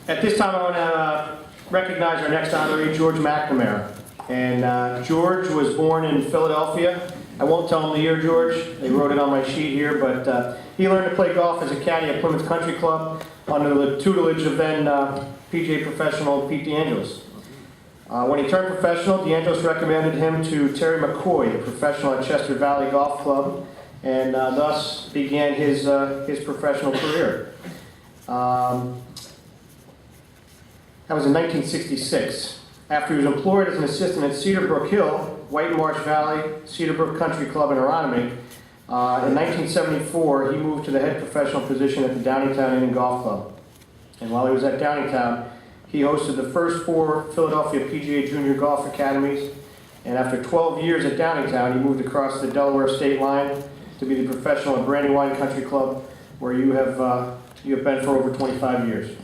At this time, I want to recognize our next honoree, George McNamara. And George was born in Philadelphia. I won't tell him the year, George. They wrote it on my sheet here, but he learned to play golf as a caddy at Plymouth Country Club under the tutelage of then PGA Professional Pete DeAngelis. When he turned professional, DeAngelis recommended him to Terry McCoy, a professional at Chester Valley Golf Club, and thus began his professional career. That was in 1966. After he was employed as an assistant at Cedarbrook Hill, White Marsh Valley, Cedarbrook Country Club in Aronimink, in 1974 he moved to the head professional position at the Downingtown Inn and Golf Club. And while he was at Downingtown, he hosted the first 4 Philadelphia PGA Junior Golf Academies, and after 12 years at Downingtown, he moved across the Delaware state line to be the professional at Brandywine Country Club, where you have been for over 25 years.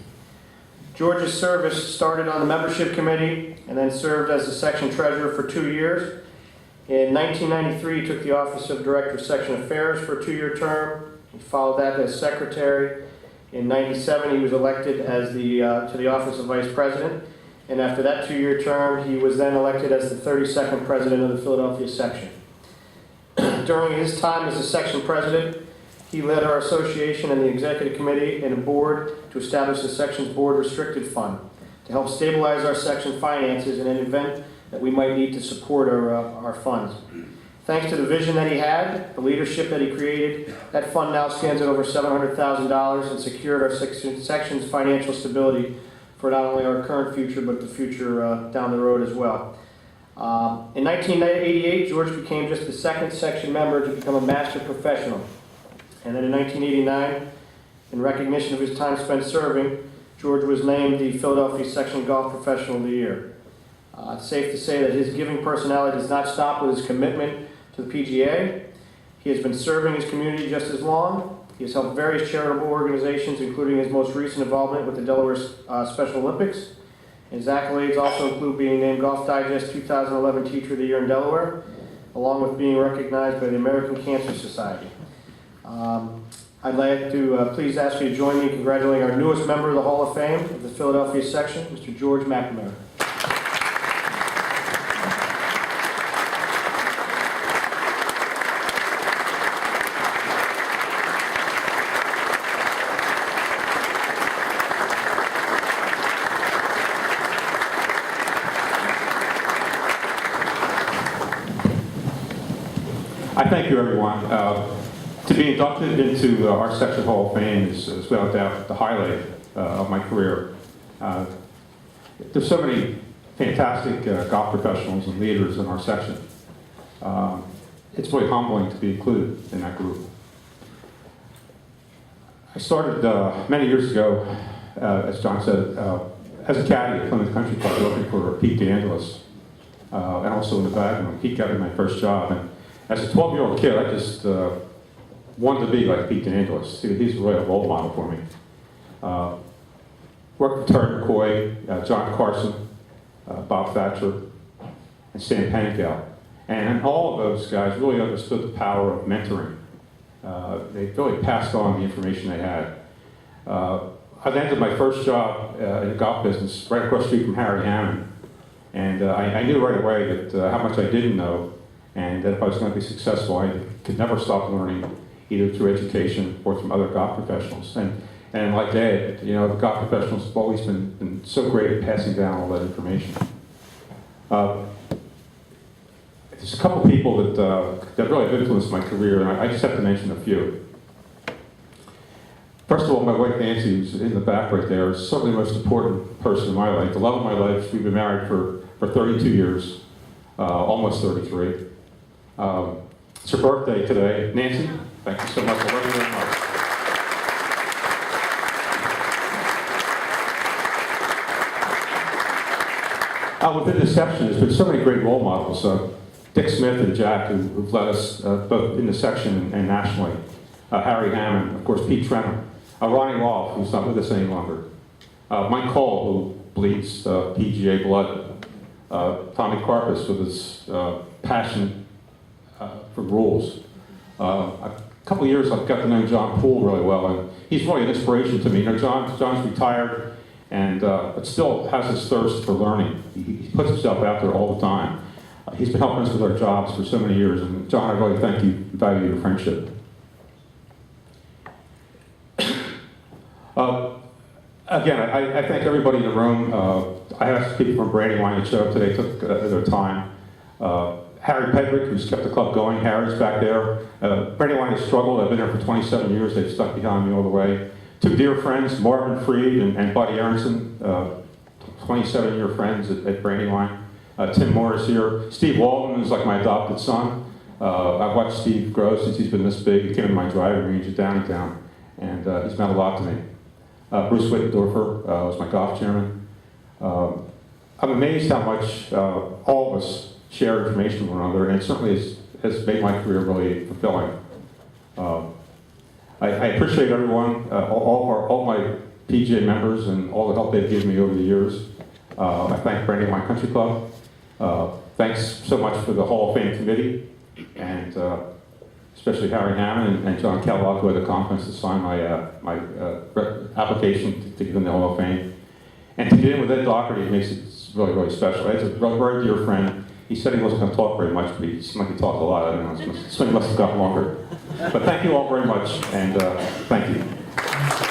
George's service started on the membership committee and then served as the section treasurer for 2 years. In 1993, he took the office of director of section affairs for a 2-year term. He followed that as secretary. In 97, he was elected as to the office of vice president. And after that 2-year term, he was then elected as the 32nd president of the Philadelphia section. During his time as the section president, he led our association and the executive committee and a board to establish the section's board restricted fund to help stabilize our section finances in an event that we might need to support our funds. Thanks to the vision that he had, the leadership that he created, that fund now stands at over $700,000 and secured our section's financial stability for not only our current future, but the future down the road as well. In 1988, George became just the second section member to become a master professional. And then in 1989, in recognition of his time spent serving, George was named the Philadelphia Section Golf Professional of the Year. It's safe to say that his giving personality does not stop with his commitment to the PGA. He has been serving his community just as long. He has helped various charitable organizations, including his most recent involvement with the Delaware Special Olympics. His accolades also include being named Golf Digest 2011 Teacher of the Year in Delaware, along with being recognized by the American Cancer Society. I'd like to please ask you to join me in congratulating our newest member of the Hall of Fame of the Philadelphia section, Mr. George McNamara. I thank you, everyone. To be inducted into our section Hall of Fame is without doubt the highlight of my career. There's so many fantastic golf professionals and leaders in our section. It's really humbling to be included in that group. I started many years ago, as John said, as a caddy at Plymouth Country Club working for Pete DeAngelis, and also in the bag room. Pete got me my first job, and as a 12-year-old kid, I just wanted to be like Pete DeAngelis. He's really a role model for me. Worked with Terry McCoy, John Carson, Bob Thatcher, and Stan Penningale. And all of those guys really understood the power of mentoring. They really passed on the information they had. I landed my first job in the golf business right across the street from Harry Hammond. And I knew right away that how much I didn't know, and that if I was going to be successful, I could never stop learning, either through education or from other golf professionals. And like Dad, you know, the golf professionals have always been so great at passing down all that information. There's a couple people that really have influenced my career, and I just have to mention a few. First of all, my wife Nancy, who's in the back right there, is certainly the most important person in my life. The love of my life. We've been married for 32 years, almost 33. It's her birthday today. Nancy, thank you so much. I love you very much. Within this section, there's been so many great role models. Dick Smith and Jack, who've led us both in the section and nationally. Harry Hammond, of course, Pete Trenum. Ronnie Rolfe, who's not with us any longer. Mike Cole, who bleeds PGA blood. Tommy Karpus, with his passion for rules. A couple of years I've got to know John Poole really well, and he's really an inspiration to me. You know, John's retired, but still has this thirst for learning. He puts himself out there all the time. He's been helping us with our jobs for so many years, and John, I really thank you and value your friendship. Again, I thank everybody in the room. I asked people from Brandywine to show up today, took their time. Harry Pedrick, who's kept the club going. Harry's back there. Brandywine has struggled. I've been there for 27 years. They've stuck behind me all the way. Two dear friends, Marvin Freed and Buddy Aronson, 27-year friends at Brandywine. Tim Morris here. Steve Walden is like my adopted son. I've watched Steve grow since he's been this big. He came in my driving range at Downingtown, and he's meant a lot to me. Bruce Wittendorfer was my golf chairman. I'm amazed how much all of us share information with one another, and it certainly has made my career really fulfilling. I appreciate everyone, all my PGA members, and all the help they've given me over the years. I thank Brandywine Country Club. Thanks so much for the Hall of Fame committee, and especially Harry Hammond and John Kellogg, who had the confidence to sign my application to get in the Hall of Fame. And to get in with Ed Doherty makes it really, really special. Ed's a very dear friend. He said he wasn't going to talk very much, but he seemed like he talked a lot. I don't know, so he must have got longer. But thank you all very much, and thank you.